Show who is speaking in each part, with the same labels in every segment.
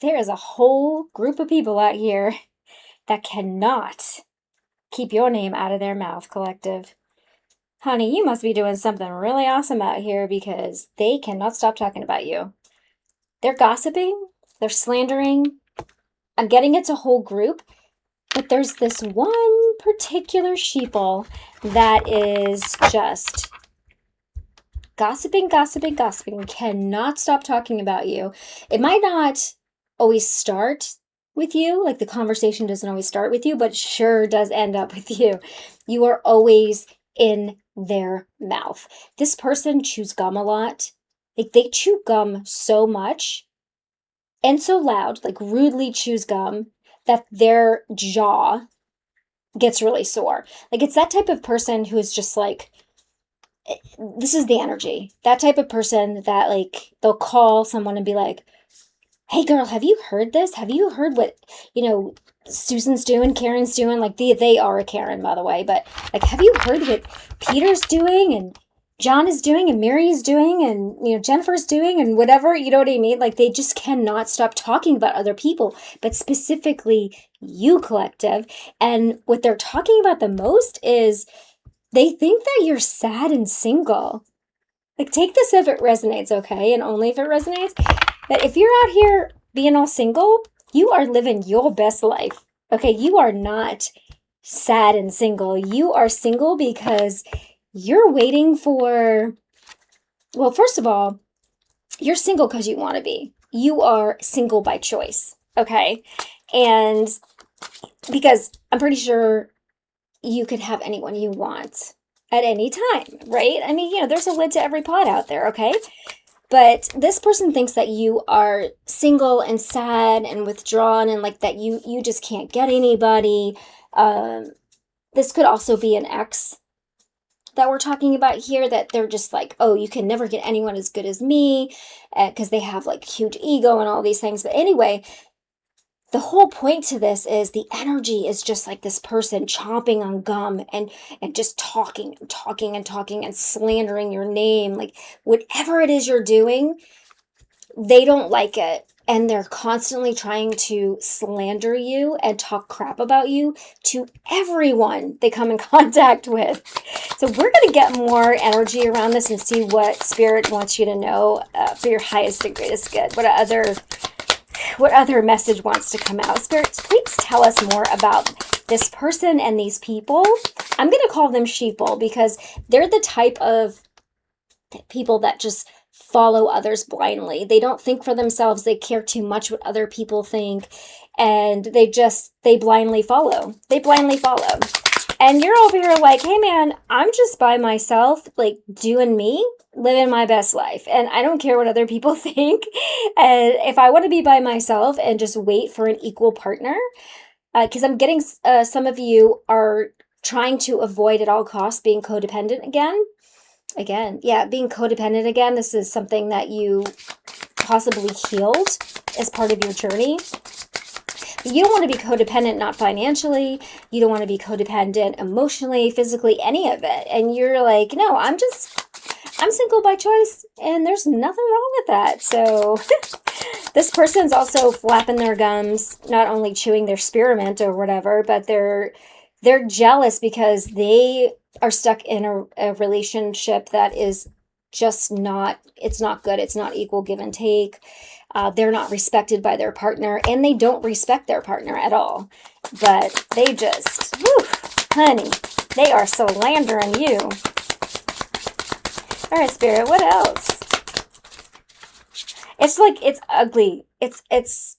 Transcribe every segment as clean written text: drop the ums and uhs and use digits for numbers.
Speaker 1: There is a whole group of people out here that cannot keep your name out of their mouth, collective. Honey, you must be doing something really awesome out here because they cannot stop talking about you. They're gossiping, they're slandering. I'm getting it's a whole group, but there's this one particular sheeple that is just gossiping, gossiping, gossiping, cannot stop talking about you. It might not always start with you, like the conversation doesn't always start with you, but it sure does end up with you. You are always in their mouth. This person chews gum a lot. Like they chew gum so much and so loud, like rudely chews gum, that their jaw gets really sore. Like it's that type of person who is just like, this is the energy. That type of person that like they'll call someone and be like, "Hey girl, have you heard this? Have you heard what, Susan's doing, Karen's doing?" Like they are a Karen, by the way, but like, have you heard what Peter's doing and John is doing and Mary is doing and Jennifer's doing and whatever, you know what I mean? Like they just cannot stop talking about other people, but specifically you, collective. And what they're talking about the most is they think that you're sad and single. Like, take this if it resonates, okay? And only if it resonates. That if you're out here being all single, you are living your best life. Okay, you are not sad and single. You are single because you're waiting for, well, first of all, you're single because you want to be. You are single by choice, okay? And because I'm pretty sure you could have anyone you want at any time, right? I mean, there's a lid to every pot out there, okay? But this person thinks that you are single and sad and withdrawn and like that you just can't get anybody. Um, this could also be an ex that we're talking about here, that they're just like, oh, you can never get anyone as good as me, because they have like huge ego and all these things. But anyway, the whole point to this is the energy is just like this person chomping on gum and just talking and talking and talking and slandering your name. Like whatever it is you're doing, they don't like it. And they're constantly trying to slander you and talk crap about you to everyone they come in contact with. So we're going to get more energy around this and see what Spirit wants you to know, for your highest and greatest good. What other message wants to come out? Spirits, please tell us more about this person and these people. I'm going to call them sheeple because they're the type of people that just follow others blindly. They don't think for themselves. They care too much what other people think. And they blindly follow. They blindly follow. And you're over here like, hey man, I'm just by myself, like doing me, living my best life. And I don't care what other people think. And if I want to be by myself and just wait for an equal partner, because I'm getting some of you are trying to avoid at all costs being codependent again. Yeah, being codependent again. This is something that you possibly healed as part of your journey. You don't want to be codependent, not financially. You don't want to be codependent emotionally, physically, any of it. And you're like, no, I'm single by choice, and there's nothing wrong with that. So this person's also flapping their gums, not only chewing their spearmint or whatever, but they're jealous because they are stuck in a relationship that is just not, it's not good. It's not equal give and take. They're not respected by their partner, and they don't respect their partner at all. But they just, whew, honey, they are slandering you. All right, Spirit, what else? It's like, it's ugly. It's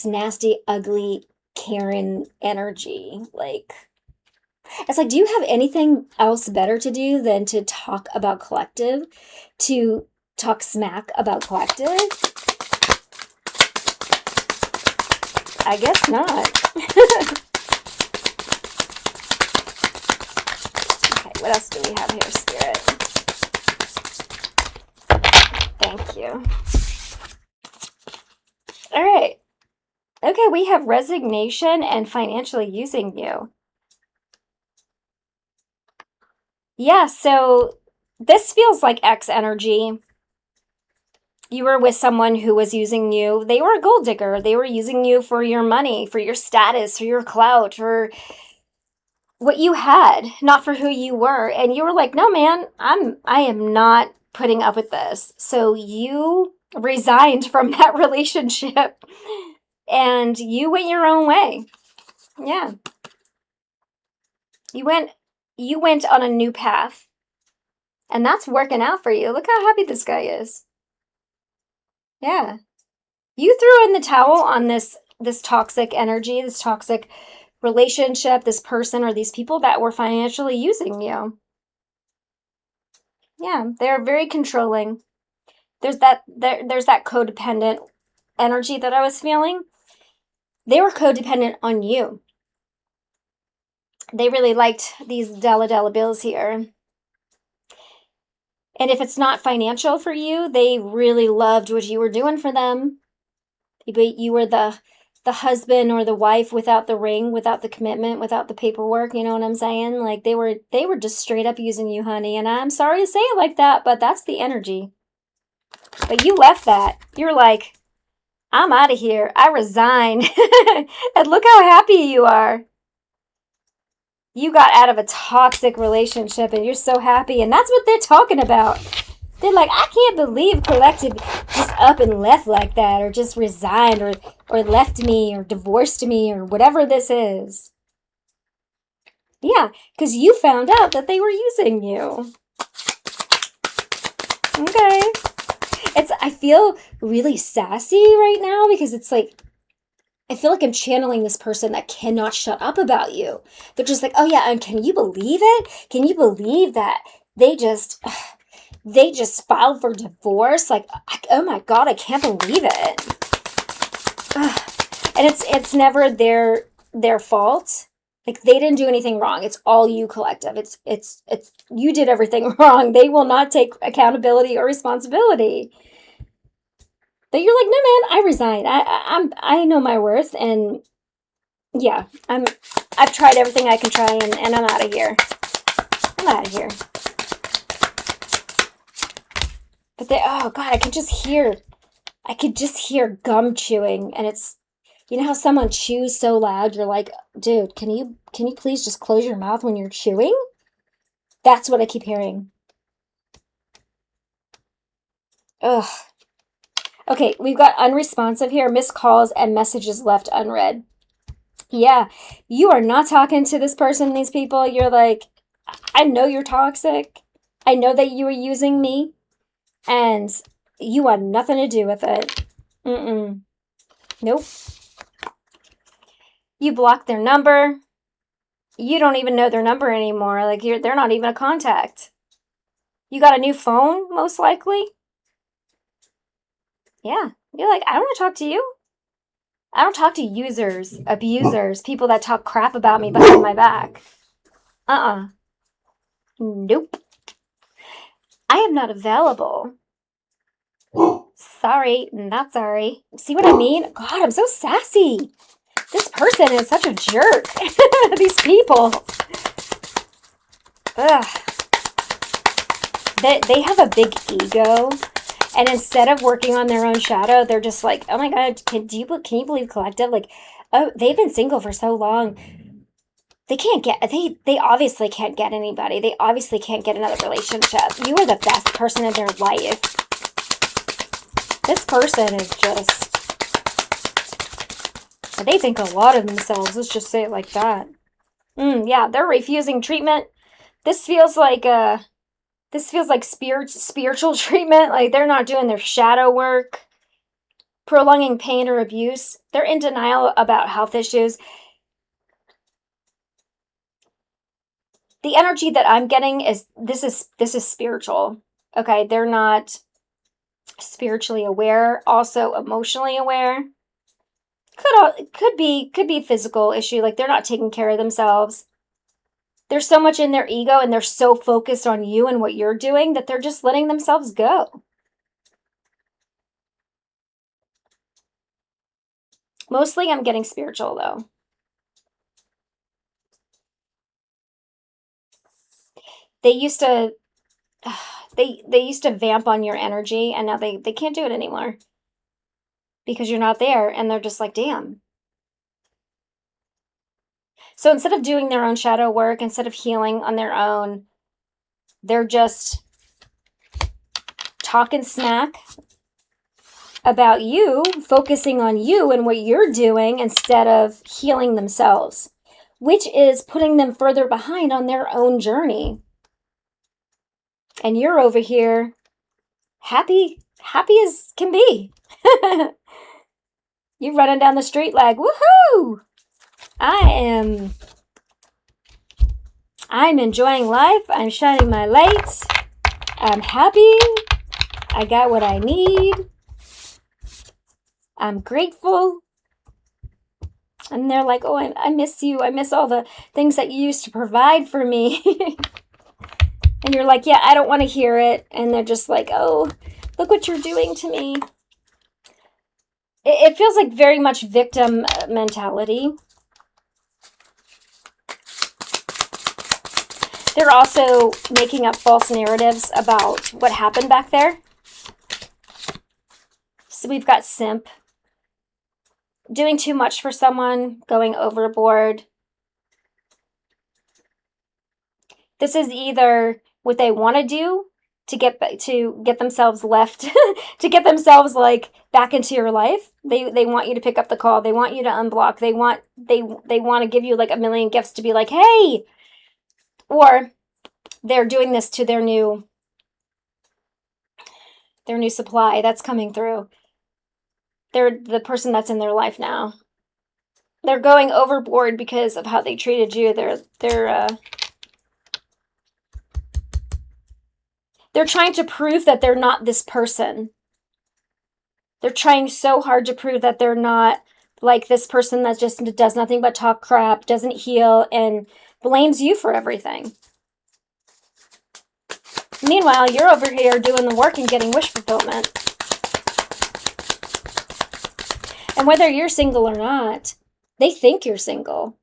Speaker 1: nasty, ugly Karen energy. Like, it's like, do you have anything else better to do than to talk about collective? To talk smack about collective? I guess not. Okay, what else do we have here, Spirit? Thank you. All right. Okay, we have resignation and financially using you. Yeah, so this feels like X energy. You were with someone who was using you. They were a gold digger. They were using you for your money, for your status, for your clout, for what you had, not for who you were. And you were like, no, man, I am not putting up with this. So you resigned from that relationship and you went your own way. Yeah. You went on a new path. And that's working out for you. Look how happy this guy is. Yeah. You threw in the towel on this toxic energy, this toxic relationship, this person or these people that were financially using you. Yeah, they're very controlling. There's that codependent energy that I was feeling. They were codependent on you. They really liked these dollar bills here. And if it's not financial for you, they really loved what you were doing for them. But you were the husband or the wife without the ring, without the commitment, without the paperwork, you know what I'm saying? Like they were just straight up using you, honey. And I'm sorry to say it like that, but that's the energy. But you left that. You're like, I'm out of here. I resign. And look how happy you are. You got out of a toxic relationship and you're so happy. And that's what they're talking about. They're like, I can't believe Collective just up and left like that, or just resigned, or left me, or divorced me, or whatever this is. Yeah, because you found out that they were using you. Okay. I feel really sassy right now because it's like, I feel like I'm channeling this person that cannot shut up about you. They're just like, oh yeah, and can you believe it? Can you believe that they just filed for divorce? Like, oh my God, I can't believe it. And it's never their fault. Like they didn't do anything wrong. It's all you, Collective. It's you did everything wrong. They will not take accountability or responsibility. But you're like, no, man, I resign. I know my worth, and yeah, I've tried everything I can try, and I'm out of here. I'm out of here. But oh God, I could just hear gum chewing, and it's, you know how someone chews so loud, you're like, dude, can you please just close your mouth when you're chewing? That's what I keep hearing. Ugh. Okay, we've got unresponsive here, missed calls and messages left unread. Yeah, you are not talking to this person, these people. You're like, I know you're toxic. I know that you were using me, and you had nothing to do with it. Mm-mm. Nope. You blocked their number. You don't even know their number anymore. Like they're not even a contact. You got a new phone, most likely. Yeah. You're like, I don't want to talk to you. I don't talk to users, abusers, people that talk crap about me behind my back. Nope. I am not available. Sorry, not sorry. See what I mean? God, I'm so sassy. This person is such a jerk. These people. Ugh. They have a big ego. And instead of working on their own shadow, they're just like, oh my God, can you believe Collective? Like, oh, they've been single for so long. They obviously can't get anybody. They obviously can't get another relationship. You are the best person in their life. This person is just, they think a lot of themselves. Let's just say it like that. Yeah, they're refusing treatment. This feels like spiritual treatment. Like they're not doing their shadow work, prolonging pain or abuse. They're in denial about health issues. The energy that I'm getting is this is spiritual. Okay, they're not spiritually aware, also emotionally aware. Could be physical issue, like they're not taking care of themselves. They're so much in their ego and they're so focused on you and what you're doing that they're just letting themselves go. Mostly I'm getting spiritual though. They used to They used to vamp on your energy, and now they can't do it anymore because you're not there, and they're just like, damn. So instead of doing their own shadow work, instead of healing on their own, they're just talking smack about you, focusing on you and what you're doing instead of healing themselves, which is putting them further behind on their own journey. And you're over here happy as can be. You're running down the street like, woohoo! I'm enjoying life. I'm shining my lights. I'm happy. I got what I need. I'm grateful. And they're like, oh, I miss you. I miss all the things that you used to provide for me. And you're like, yeah, I don't want to hear it. And they're just like, oh, look what you're doing to me. It feels like very much victim mentality. They're also making up false narratives about what happened back there. So we've got simp, doing too much for someone, going overboard. This is either what they want to do to get themselves left, to get themselves like back into your life. They want you to pick up the call. They want you to unblock. They want to give you like a million gifts to be like, hey. Or they're doing this to their new supply that's coming through. They're the person that's in their life now. They're going overboard because of how they treated you. They're trying to prove that they're not this person. They're trying so hard to prove that they're not like this person that just does nothing but talk crap, doesn't heal, and blames you for everything. Meanwhile, you're over here doing the work and getting wish fulfillment. And whether you're single or not, they think you're single.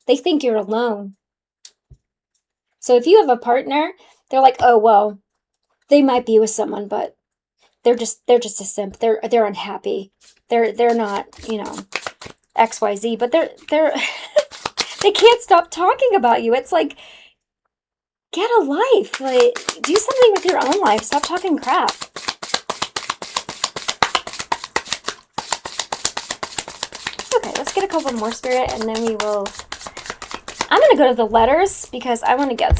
Speaker 1: They think you're alone. So if you have a partner, they're like, oh, well, they might be with someone, but they're just a simp. They're unhappy. They're not, XYZ, but they're they can't stop talking about you. It's like, get a life. Like, do something with your own life. Stop talking crap. Okay, let's get a couple more, Spirit, and then we will... I'm going to go to the letters because I want to get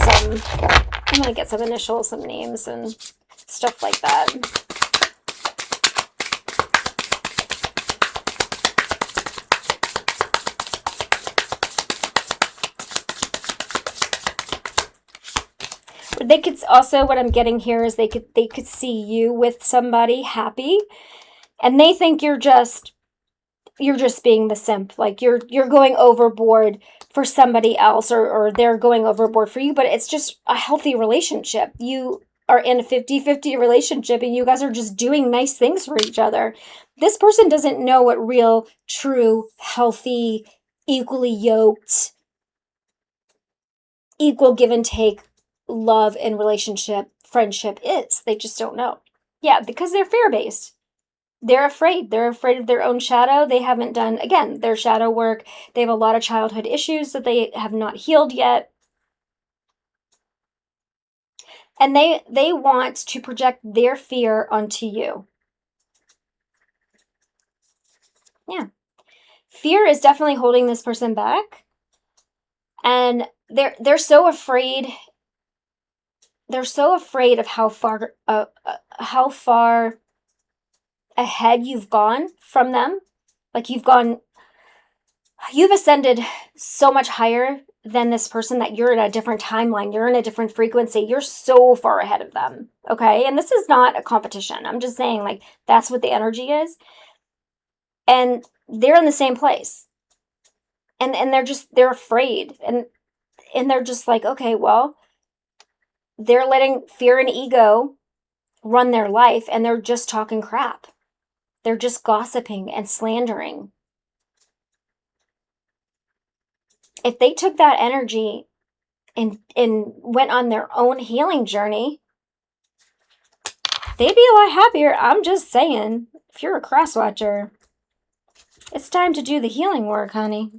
Speaker 1: some initials, some names, and stuff like that. They could also, what I'm getting here is they could see you with somebody happy, and they think you're just being the simp, like you're going overboard for somebody else, or they're going overboard for you, but it's just a healthy relationship. You are in a 50-50 relationship, and you guys are just doing nice things for each other. This person doesn't know what real, true, healthy, equally yoked, equal give and take love and relationship, friendship is. They just don't know. Yeah, because they're fear-based. They're afraid. They're afraid of their own shadow. They haven't done, again, their shadow work. They have a lot of childhood issues that they have not healed yet. And they want to project their fear onto you. Yeah. Fear is definitely holding this person back. And they're so afraid. They're so afraid of how far ahead you've gone from them. Like you've ascended so much higher than this person that you're in a different timeline. You're in a different frequency. You're so far ahead of them. Okay. And this is not a competition. I'm just saying, like, that's what the energy is. And they're in the same place. And they're afraid. And they're just like, okay, well, they're letting fear and ego run their life, and they're just talking crap. They're just gossiping and slandering. If they took that energy and went on their own healing journey, they'd be a lot happier. I'm just saying, if you're a cross watcher, it's time to do the healing work, honey.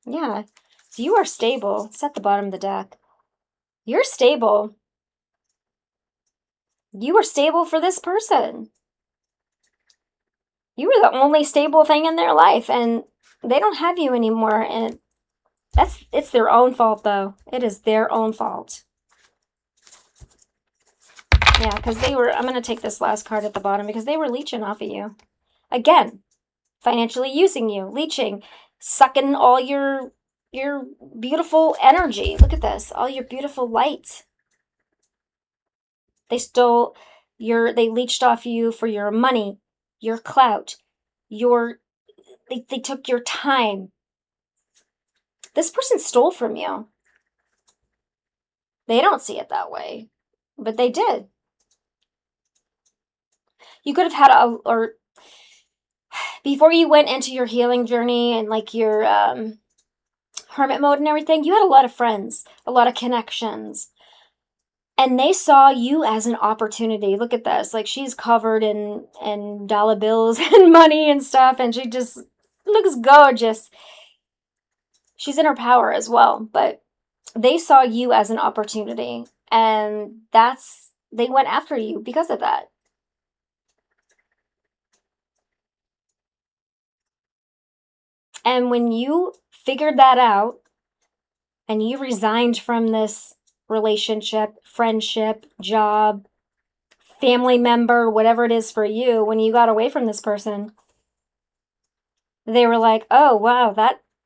Speaker 1: Yeah. So you are stable. It's at the bottom of the deck. You're stable. You were stable for this person. You were the only stable thing in their life, and they don't have you anymore. And it's their own fault, though. It is their own fault. Yeah, because they were, I'm going to take this last card at the bottom, because they were leeching off of you. Again, financially using you, leeching, sucking all your beautiful energy. Look at this, all your beautiful light. They stole they leached off you for your money, your clout, they took your time. This person stole from you. They don't see it that way, but they did. You could have had or before you went into your healing journey and like your hermit mode and everything, you had a lot of friends, a lot of connections. And they saw you as an opportunity. Look at this. Like, she's covered in dollar bills and money and stuff, and she just looks gorgeous. She's in her power as well, but they saw you as an opportunity, and they went after you because of that. And when you figured that out and you resigned from this relationship, friendship, job, family member, whatever it is for you, when you got away from this person, they were like, oh, wow,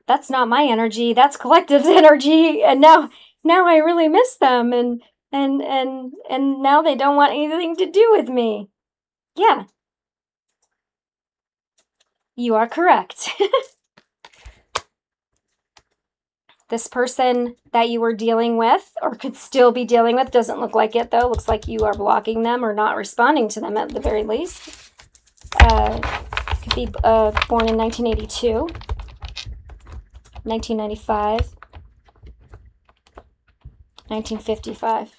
Speaker 1: that's not my energy. That's Collective's energy. And now I really miss them. And now they don't want anything to do with me. Yeah. You are correct. This person that you were dealing with, or could still be dealing with, doesn't look like it, though. Looks like you are blocking them or not responding to them at the very least. Could be born in 1982, 1995, 1955.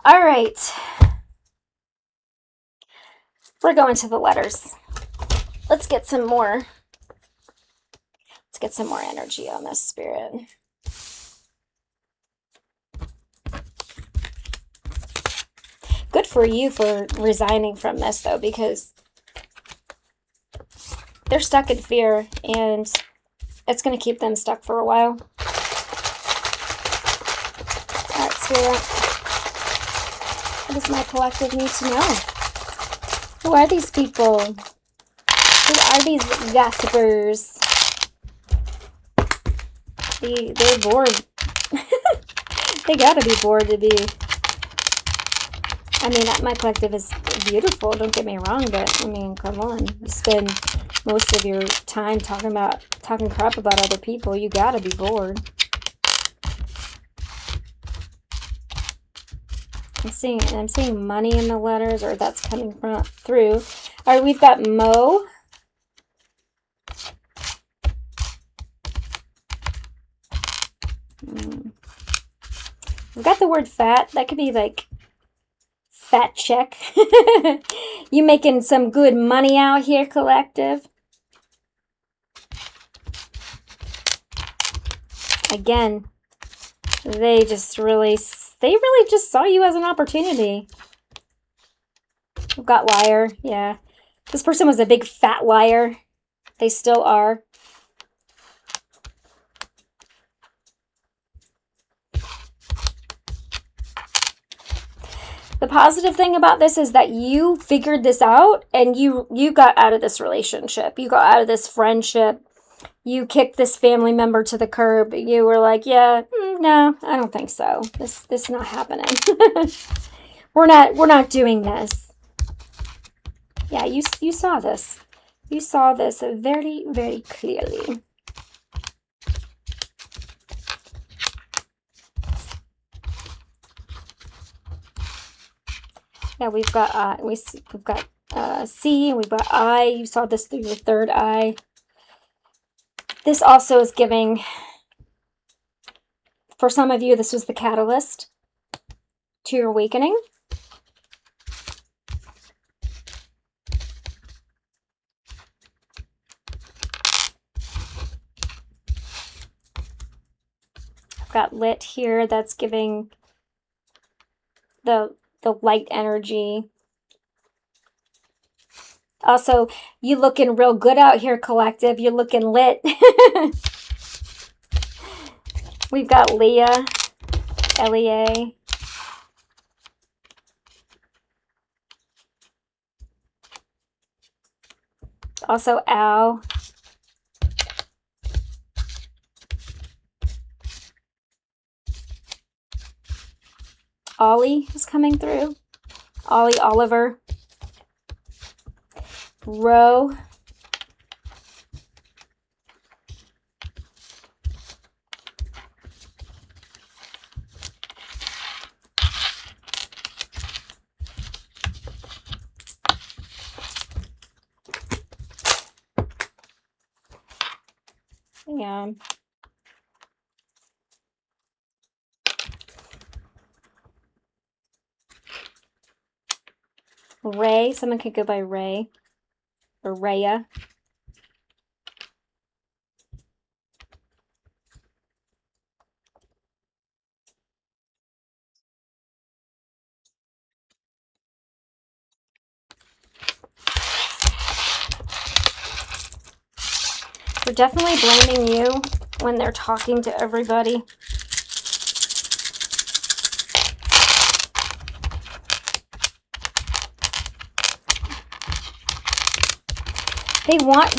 Speaker 1: All right. We're going to the letters. Let's get some more. Let's get some more energy on this, Spirit. Good for you for resigning from this, though, because they're stuck in fear, and it's going to keep them stuck for a while. All right, Spirit. What does my collective need to know? Who are these people? Who are these gossipers? They're bored. They gotta be bored to be. I mean, my collective is beautiful, don't get me wrong, but I mean, come on. You spend most of your time talking crap about other people. You gotta be bored. I'm seeing money in the letters, or that's coming through. All right, we've got Mo. We've got the word fat. That could be like fat check. You making some good money out here, collective. Again, they really just saw you as an opportunity. We've got liar. Yeah. This person was a big fat liar. They still are. The positive thing about this is that you figured this out, and you got out of this relationship. You got out of this friendship. You kicked this family member to the curb. You were like, yeah, no, I don't think so. This is not happening. We're not doing this. Yeah, you saw this. You saw this very, very clearly. Yeah, we've got C, and we've got I. You saw this through your third eye. This also is giving For some of you, this was the catalyst to your awakening. I've got lit here. That's giving the light energy. Also, you looking real good out here, collective. You're looking lit. We've got Leah, Lea. Also Al. Ollie is coming through. Ollie Oliver. Ro. Yeah. Ray. Someone could go by Ray. Or Raya. They're definitely blaming you when they're talking to everybody.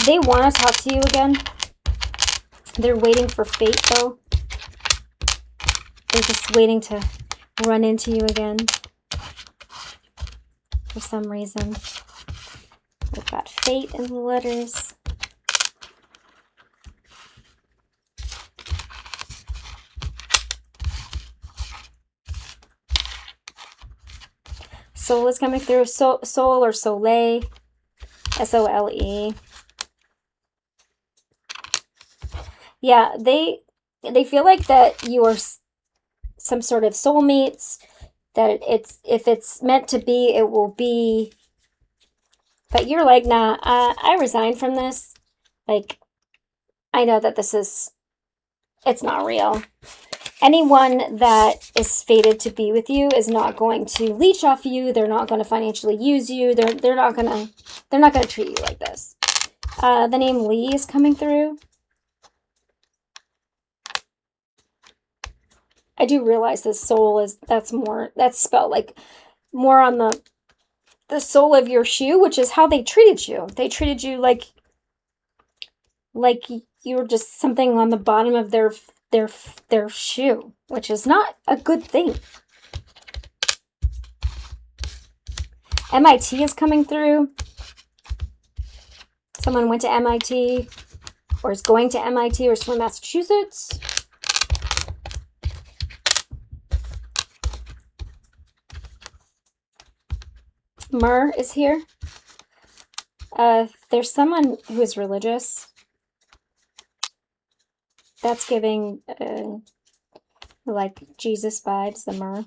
Speaker 1: They want to talk to you again. They're waiting for fate, though. They're just waiting to run into you again for some reason. We've got fate in the letters. Soul is coming through. Soul or Soleil. S-O-L-E. Yeah, they feel like that you are some sort of soulmates, that if it's meant to be, it will be. But you're like, nah, I resigned from this. Like, I know that it's not real. Anyone that is fated to be with you is not going to leech off you. They're not going to financially use you. They're not gonna treat you like this. The name Lee is coming through. I do realize this soul that's spelled like more on the sole of your shoe, which is how they treated you. They treated you like you were just something on the bottom of their shoe, which is not a good thing. MIT is coming through. Someone went to MIT or is going to MIT or is from Massachusetts. Myrrh is here. There's someone who is religious. That's giving like Jesus vibes, the myrrh.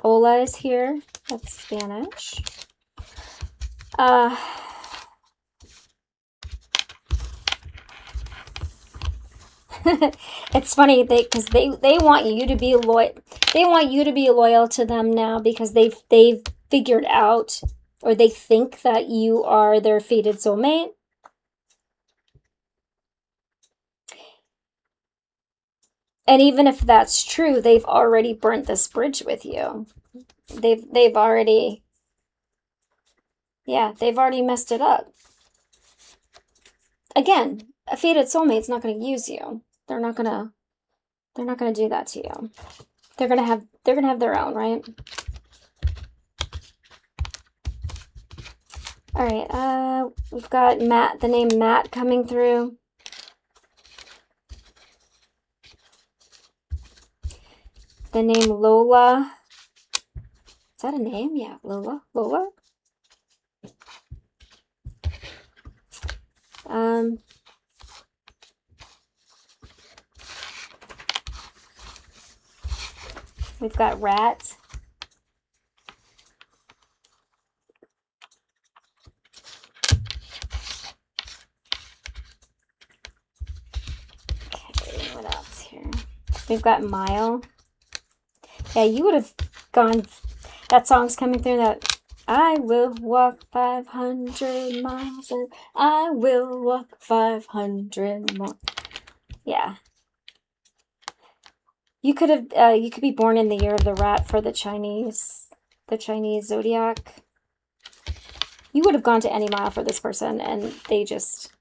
Speaker 1: Ola is here. That's Spanish. It's funny because they want you to be loyal. They want you to be loyal to them now because they've figured out, or they think that you are their fated soulmate. And even if that's true, they've already burnt this bridge with you. They've already, yeah, they've already messed it up. Again, a fated soulmate's not going to use you. They're not gonna do that to you. They're gonna have their own, right? All right, we've got Matt, the name Matt coming through. The name Lola. Is that a name? Yeah, Lola. We've got rat. Okay, what else here? We've got mile. Yeah, you would have gone. That song's coming through that. I will walk 500 miles and I will walk 500 more. Yeah. You could have, you could be born in the year of the rat for the Chinese zodiac. You would have gone to any mile for this person and they just,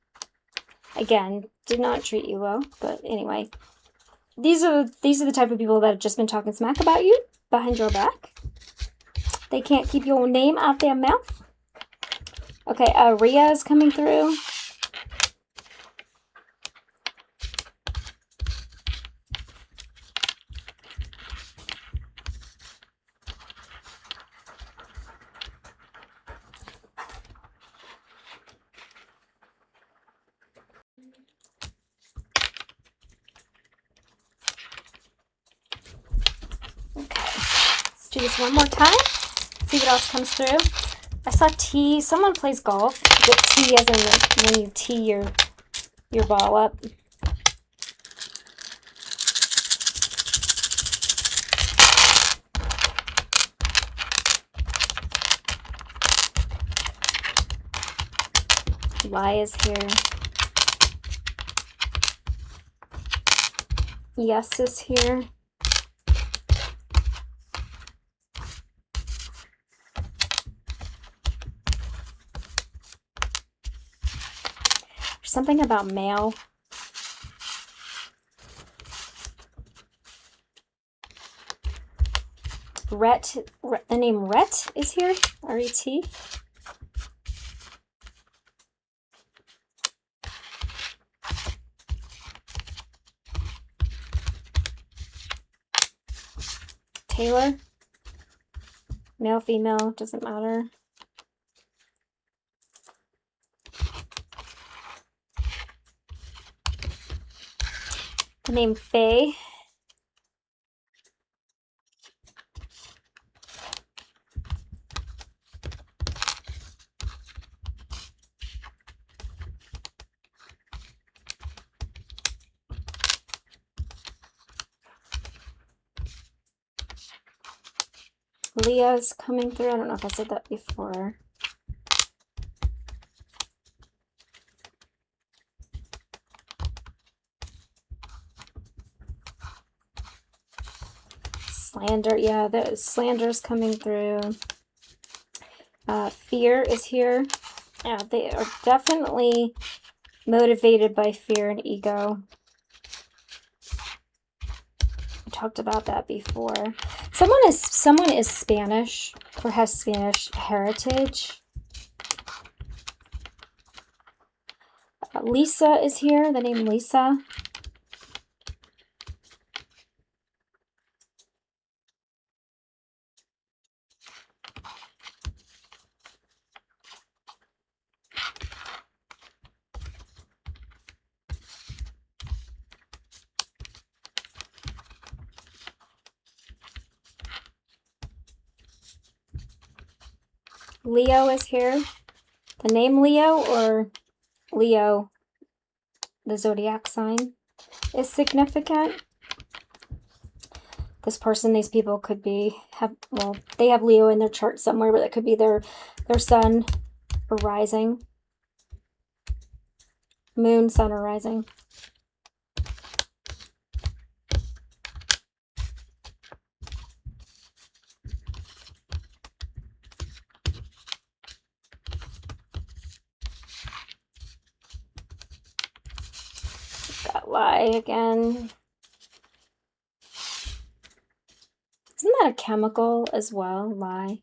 Speaker 1: again, did not treat you well. But anyway, these are the type of people that have just been talking smack about you behind your back. They can't keep your name out their mouth. Okay, Rhea is coming through. Okay, let's do this one more time. See what else comes through. I saw tee. Someone plays golf. You get tee as in when you tee your ball up. Lie is here. Yes is here. There's something about male. Rhett, the name Rhett is here. R-E-T. Taylor. Male, female, doesn't matter. The name Faye. Leah's coming through. I don't know if I said that before. Slander. Yeah, the slander's coming through. Fear is here. Yeah, they are definitely motivated by fear and ego. We talked about that before. Someone is Spanish or has Spanish heritage. Lisa is here, the name Lisa. Leo is here. The name Leo or Leo, the zodiac sign, is significant. This person, these people could be, well, they have Leo in their chart somewhere, but it could be their sun or rising. Moon, sun, or rising. Got lie again. Isn't that a chemical as well? Lie.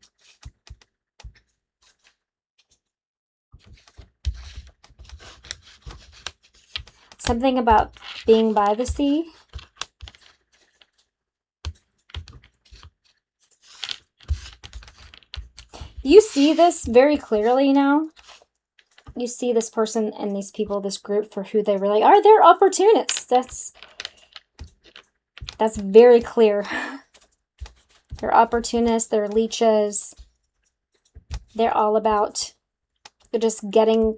Speaker 1: Something about being by the sea. You see this very clearly now. you see this person and these people, this group, for who they really are. They're opportunists. That's very clear. They're opportunists. They're leeches. They're all about just getting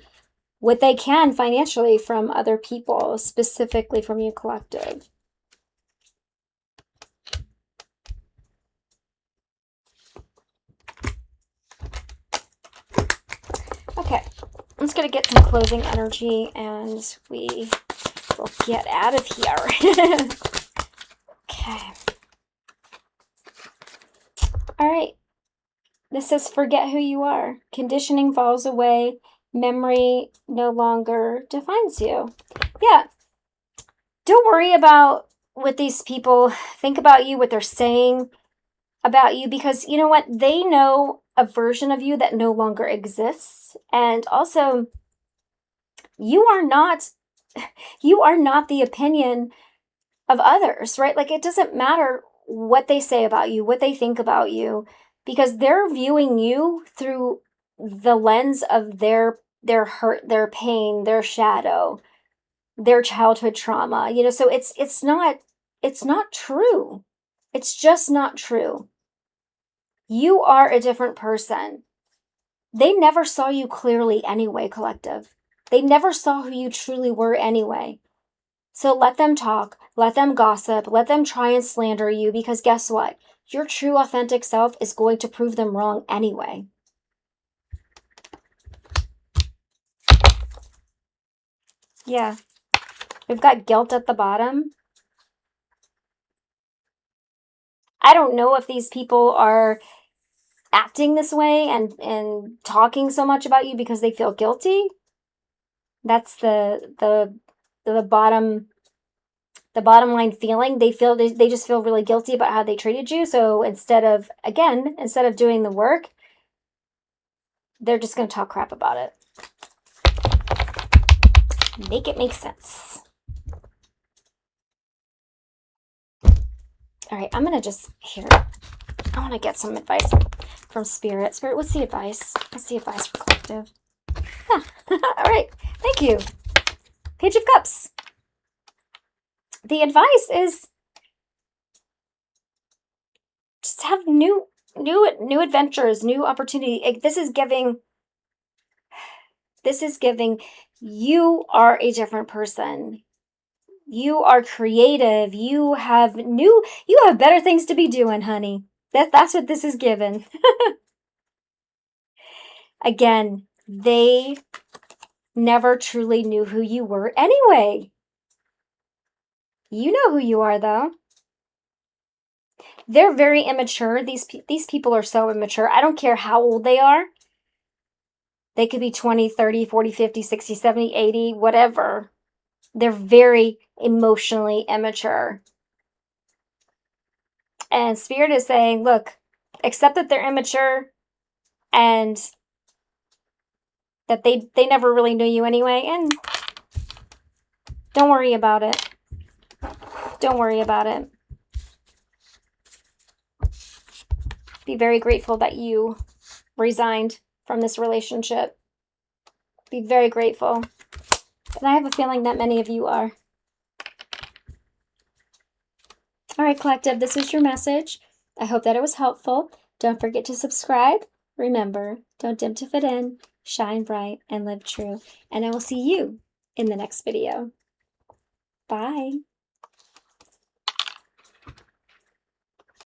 Speaker 1: what they can financially from other people, specifically from you, collective. Okay, I'm just going to get some closing energy and we will get out of here. Okay. All right. This says, forget who you are. Conditioning falls away. Memory no longer defines you. Yeah. Don't worry about what these people think about you, what they're saying about you, because you know what? They know a version of you that no longer exists. And also, you are not the opinion of others, right? Like, it doesn't matter what they say about you, what they think about you, because they're viewing you through the lens of their hurt, their pain, their shadow, their childhood trauma. You know, so it's not true. It's just not true. You are a different person. They never saw you clearly anyway, collective. They never saw who you truly were anyway. So let them talk, let them gossip, let them try and slander you, because guess what? Your true authentic self is going to prove them wrong anyway. Yeah. We've got guilt at the bottom. I don't know if these people are acting this way and talking so much about you because they feel guilty. That's the bottom line feeling. They just feel really guilty about how they treated you. So instead of doing the work, they're just going to talk crap about it. Make it make sense. All right, I'm going to just I want to get some advice from Spirit. Spirit, what's the advice? What's the advice for collective? Huh. All right, thank you. Page of Cups. The advice is just have new adventures, new opportunity. This is giving you are a different person. You are creative. You have better things to be doing, honey. That's what this is given. Again, they never truly knew who you were anyway. You know who you are, though. They're very immature. These people are so immature. I don't care how old they are. They could be 20, 30, 40, 50, 60, 70, 80, whatever. They're very emotionally immature. And Spirit is saying, look, accept that they're immature and that they never really knew you anyway, and don't worry about it. Don't worry about it. Be very grateful that you resigned from this relationship. Be very grateful. And I have a feeling that many of you are. All right, collective, this is your message. I hope that it was helpful. Don't forget to subscribe. Remember, don't dim to fit in, shine bright, and live true. And I will see you in the next video. Bye.